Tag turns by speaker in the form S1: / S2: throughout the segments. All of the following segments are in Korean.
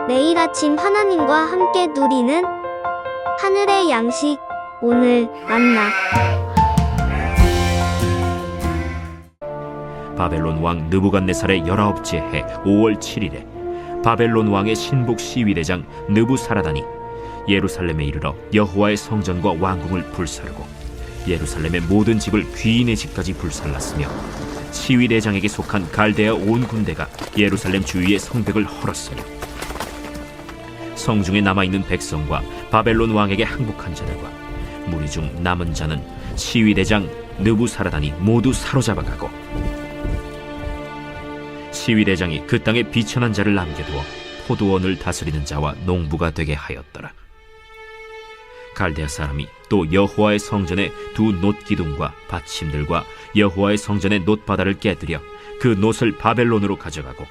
S1: 매일 아침 하나님과 함께 누리는 하늘의 양식, 오늘 만나.
S2: 바벨론 왕 느부갓네살의 19째 해 5월 7일에 바벨론 왕의 신복 시위대장 느부사라단이 예루살렘에 이르러 여호와의 성전과 왕궁을 불살고 예루살렘의 모든 집을 귀인의 집까지 불살랐으며 시위대장에게 속한 갈대아 온 군대가 예루살렘 주위의 성벽을 헐었으며 성중에 남아있는 백성과 바벨론 왕에게 항복한 자들과 무리 중 남은 자는 시위대장 느부사라단이 모두 사로잡아가고 시위대장이 그 땅에 비천한 자를 남겨두어 포도원을 다스리는 자와 농부가 되게 하였더라. 갈대아 사람이 또 여호와의 성전의 두 놋기둥과 받침들과 여호와의 성전의 놋바다를 깨뜨려 그 놋을 바벨론으로 가져가고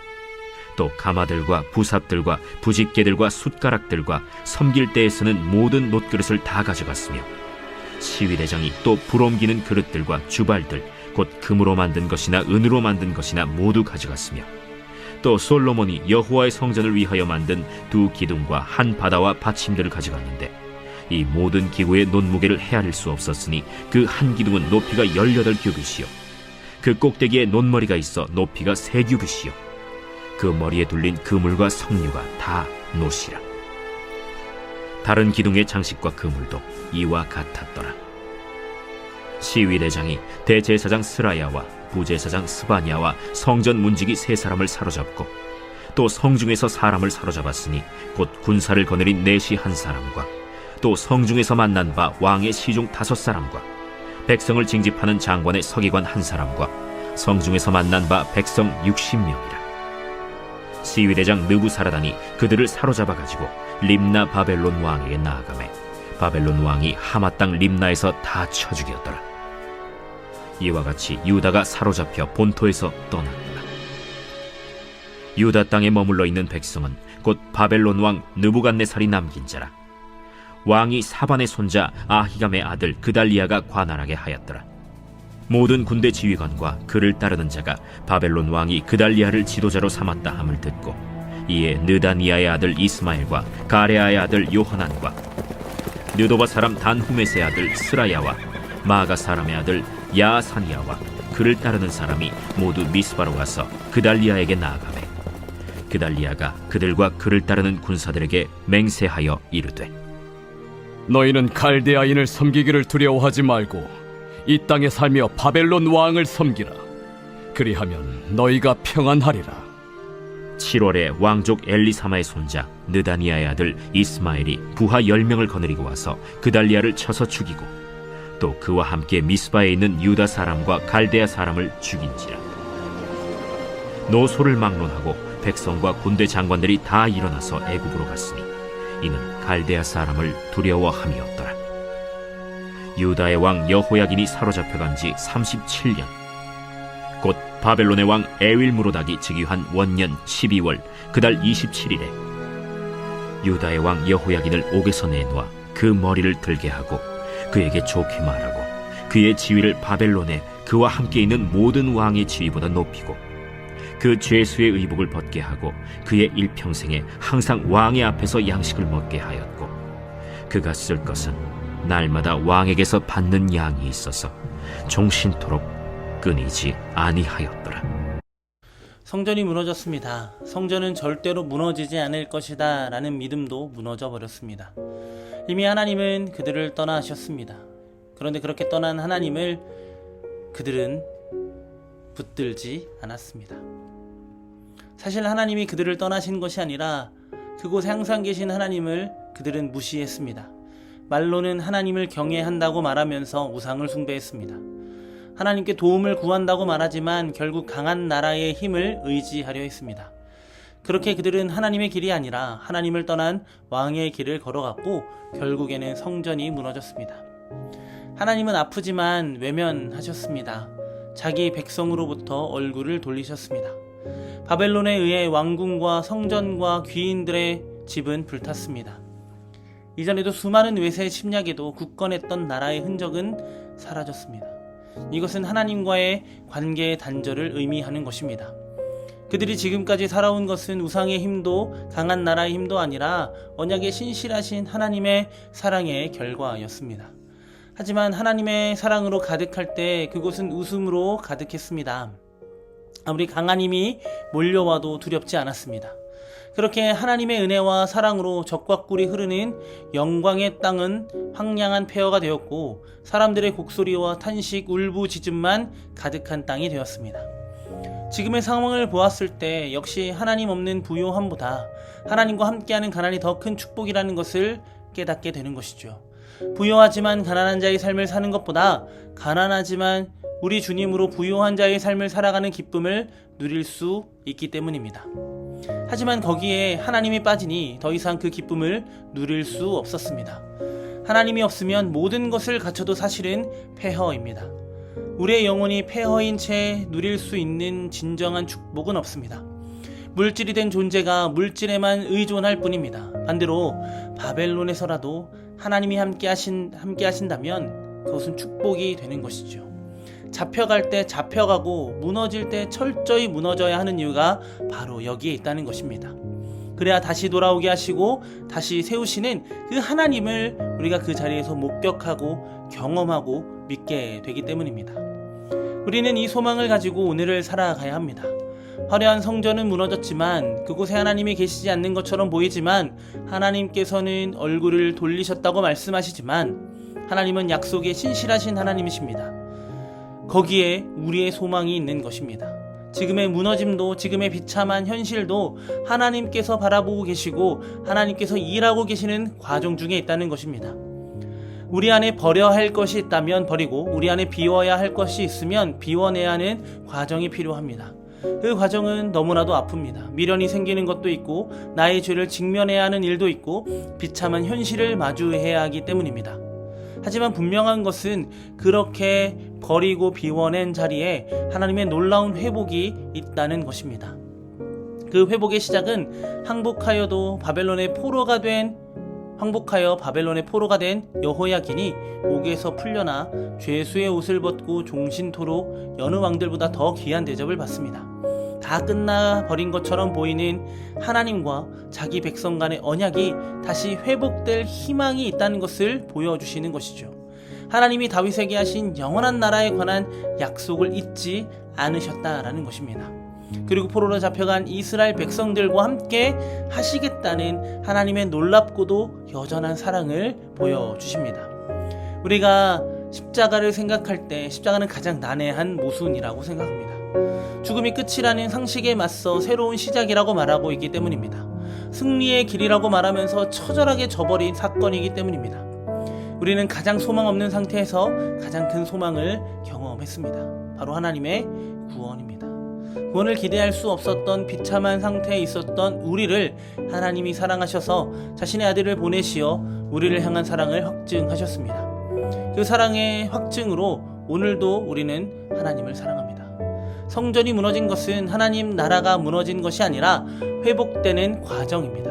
S2: 또 가마들과 부삽들과 부집개들과 숟가락들과 섬길 때에 쓰는 모든 놋그릇을 다 가져갔으며 시위대장이 또 불옮기는 그릇들과 주발들 곧 금으로 만든 것이나 은으로 만든 것이나 모두 가져갔으며 또 솔로몬이 여호와의 성전을 위하여 만든 두 기둥과 한 바다와 받침들을 가져갔는데 이 모든 기구의 놋무게를 헤아릴 수 없었으니 그 한 기둥은 높이가 18규빗이요 그 꼭대기에 놋머리가 있어 높이가 3규빗이요 그 머리에 둘린 그물과 석류가 다 놋이라. 다른 기둥의 장식과 그물도 이와 같았더라. 시위대장이 대제사장 스라야와 부제사장 스바냐와 성전 문지기 3사람을 사로잡고 또 성중에서 사람을 사로잡았으니 곧 군사를 거느린 내시 1사람과 또 성중에서 만난 바 왕의 시중 5사람과 백성을 징집하는 장관의 서기관 1사람과 성중에서 만난 바 백성 60명이라. 시위대장 느부사라단이 그들을 사로잡아가지고 림나 바벨론 왕에게 나아가매 바벨론 왕이 하마 땅 림나에서 다 쳐 죽였더라. 이와 같이 유다가 사로잡혀 본토에서 떠났더라. 유다 땅에 머물러 있는 백성은 곧 바벨론 왕 느부갓네살이 남긴 자라. 왕이 사반의 손자 아히감의 아들 그달리아가 관할하게 하였더라. 모든 군대 지휘관과 그를 따르는 자가 바벨론 왕이 그달리아를 지도자로 삼았다 함을 듣고 이에 느다니아의 아들 이스마엘과 가레아의 아들 요하난과 느도바 사람 단후메스의 아들 스라야와 마가 사람의 아들 야사니아와 그를 따르는 사람이 모두 미스바로 가서 그달리아에게 나아가매 그달리아가 그들과 그를 따르는 군사들에게 맹세하여 이르되
S3: 너희는 갈대아인을 섬기기를 두려워하지 말고 이 땅에 살며 바벨론 왕을 섬기라. 그리하면 너희가 평안하리라.
S2: 7월에 왕족 엘리사마의 손자 느다니아의 아들 이스마엘이 부하 10명을 거느리고 와서 그달리아를 쳐서 죽이고 또 그와 함께 미스바에 있는 유다 사람과 갈대아 사람을 죽인지라. 노소를 막론하고 백성과 군대 장관들이 다 일어나서 애굽으로 갔으니 이는 갈대아 사람을 두려워함이었더라. 유다의 왕 여호야긴이 사로잡혀간 지 37년 곧 바벨론의 왕 에윌무로닥이 즉위한 원년 12월 그달 27일에 유다의 왕 여호야긴을 옥에서 내놓아 그 머리를 들게 하고 그에게 좋게 말하고 그의 지위를 바벨론에 그와 함께 있는 모든 왕의 지위보다 높이고 그 죄수의 의복을 벗게 하고 그의 일평생에 항상 왕의 앞에서 양식을 먹게 하였고 그가 쓸 것은 날마다 왕에게서 받는 양이 있어서 종신토록 끊이지 아니하였더라.
S4: 성전이 무너졌습니다. 성전은 절대로 무너지지 않을 것이다 라는 믿음도 무너져 버렸습니다. 이미 하나님은 그들을 떠나셨습니다. 그런데 그렇게 떠난 하나님을 그들은 붙들지 않았습니다. 사실 하나님이 그들을 떠나신 것이 아니라 그곳에 항상 계신 하나님을 그들은 무시했습니다. 말로는 하나님을 경외한다고 말하면서 우상을 숭배했습니다. 하나님께 도움을 구한다고 말하지만 결국 강한 나라의 힘을 의지하려 했습니다. 그렇게 그들은 하나님의 길이 아니라 하나님을 떠난 왕의 길을 걸어갔고 결국에는 성전이 무너졌습니다. 하나님은 아프지만 외면하셨습니다. 자기 백성으로부터 얼굴을 돌리셨습니다. 바벨론에 의해 왕궁과 성전과 귀인들의 집은 불탔습니다. 이전에도 수많은 외세 침략에도 굳건했던 나라의 흔적은 사라졌습니다. 이것은 하나님과의 관계의 단절을 의미하는 것입니다. 그들이 지금까지 살아온 것은 우상의 힘도 강한 나라의 힘도 아니라 언약의 신실하신 하나님의 사랑의 결과였습니다. 하지만 하나님의 사랑으로 가득할 때 그곳은 웃음으로 가득했습니다. 아무리 강한 힘이 몰려와도 두렵지 않았습니다. 그렇게 하나님의 은혜와 사랑으로 적과 꿀이 흐르는 영광의 땅은 황량한 폐허가 되었고 사람들의 곡소리와 탄식, 울부짖음만 가득한 땅이 되었습니다. 지금의 상황을 보았을 때 역시 하나님 없는 부요함보다 하나님과 함께하는 가난이 더 큰 축복이라는 것을 깨닫게 되는 것이죠. 부요하지만 가난한 자의 삶을 사는 것보다 가난하지만 우리 주님으로 부요한 자의 삶을 살아가는 기쁨을 누릴 수 있기 때문입니다. 하지만 거기에 하나님이 빠지니 더 이상 그 기쁨을 누릴 수 없었습니다. 하나님이 없으면 모든 것을 갖춰도 사실은 폐허입니다. 우리의 영혼이 폐허인 채 누릴 수 있는 진정한 축복은 없습니다. 물질이 된 존재가 물질에만 의존할 뿐입니다. 반대로 바벨론에서라도 하나님이 함께 하신다면 그것은 축복이 되는 것이죠. 잡혀갈 때 잡혀가고 무너질 때 철저히 무너져야 하는 이유가 바로 여기에 있다는 것입니다. 그래야 다시 돌아오게 하시고 다시 세우시는 그 하나님을 우리가 그 자리에서 목격하고 경험하고 믿게 되기 때문입니다. 우리는 이 소망을 가지고 오늘을 살아가야 합니다. 화려한 성전은 무너졌지만 그곳에 하나님이 계시지 않는 것처럼 보이지만 하나님께서는 얼굴을 돌리셨다고 말씀하시지만 하나님은 약속에 신실하신 하나님이십니다. 거기에 우리의 소망이 있는 것입니다. 지금의 무너짐도 지금의 비참한 현실도 하나님께서 바라보고 계시고 하나님께서 일하고 계시는 과정 중에 있다는 것입니다. 우리 안에 버려야 할 것이 있다면 버리고 우리 안에 비워야 할 것이 있으면 비워내야 하는 과정이 필요합니다. 그 과정은 너무나도 아픕니다. 미련이 생기는 것도 있고 나의 죄를 직면해야 하는 일도 있고 비참한 현실을 마주해야 하기 때문입니다. 하지만 분명한 것은 그렇게 버리고 비워낸 자리에 하나님의 놀라운 회복이 있다는 것입니다. 그 회복의 시작은 항복하여 바벨론의 포로가 된 여호야긴이 옥에서 풀려나 죄수의 옷을 벗고 종신토록 여느 왕들보다 더 귀한 대접을 받습니다. 다 끝나버린 것처럼 보이는 하나님과 자기 백성 간의 언약이 다시 회복될 희망이 있다는 것을 보여주시는 것이죠. 하나님이 다윗에게 하신 영원한 나라에 관한 약속을 잊지 않으셨다라는 것입니다. 그리고 포로로 잡혀간 이스라엘 백성들과 함께 하시겠다는 하나님의 놀랍고도 여전한 사랑을 보여주십니다. 우리가 십자가를 생각할 때 십자가는 가장 난해한 모순이라고 생각합니다. 죽음이 끝이라는 상식에 맞서 새로운 시작이라고 말하고 있기 때문입니다. 승리의 길이라고 말하면서 처절하게 저버린 사건이기 때문입니다. 우리는 가장 소망 없는 상태에서 가장 큰 소망을 경험했습니다. 바로 하나님의 구원입니다. 구원을 기대할 수 없었던 비참한 상태에 있었던 우리를 하나님이 사랑하셔서 자신의 아들을 보내시어 우리를 향한 사랑을 확증하셨습니다. 그 사랑의 확증으로 오늘도 우리는 하나님을 사랑합니다. 성전이 무너진 것은 하나님 나라가 무너진 것이 아니라 회복되는 과정입니다.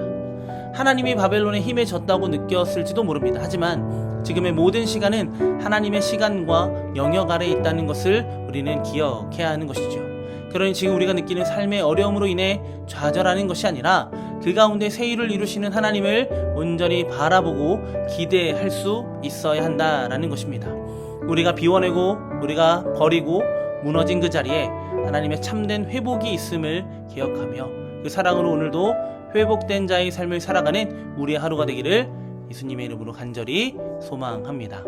S4: 하나님이 바벨론의 힘에 졌다고 느꼈을지도 모릅니다. 하지만 지금의 모든 시간은 하나님의 시간과 영역 아래에 있다는 것을 우리는 기억해야 하는 것이죠. 그러니 지금 우리가 느끼는 삶의 어려움으로 인해 좌절하는 것이 아니라 그 가운데 새 일을 이루시는 하나님을 온전히 바라보고 기대할 수 있어야 한다라는 것입니다. 우리가 비워내고 우리가 버리고 무너진 그 자리에 하나님의 참된 회복이 있음을 기억하며 그 사랑으로 오늘도 회복된 자의 삶을 살아가는 우리의 하루가 되기를 예수님의 이름으로 간절히 소망합니다.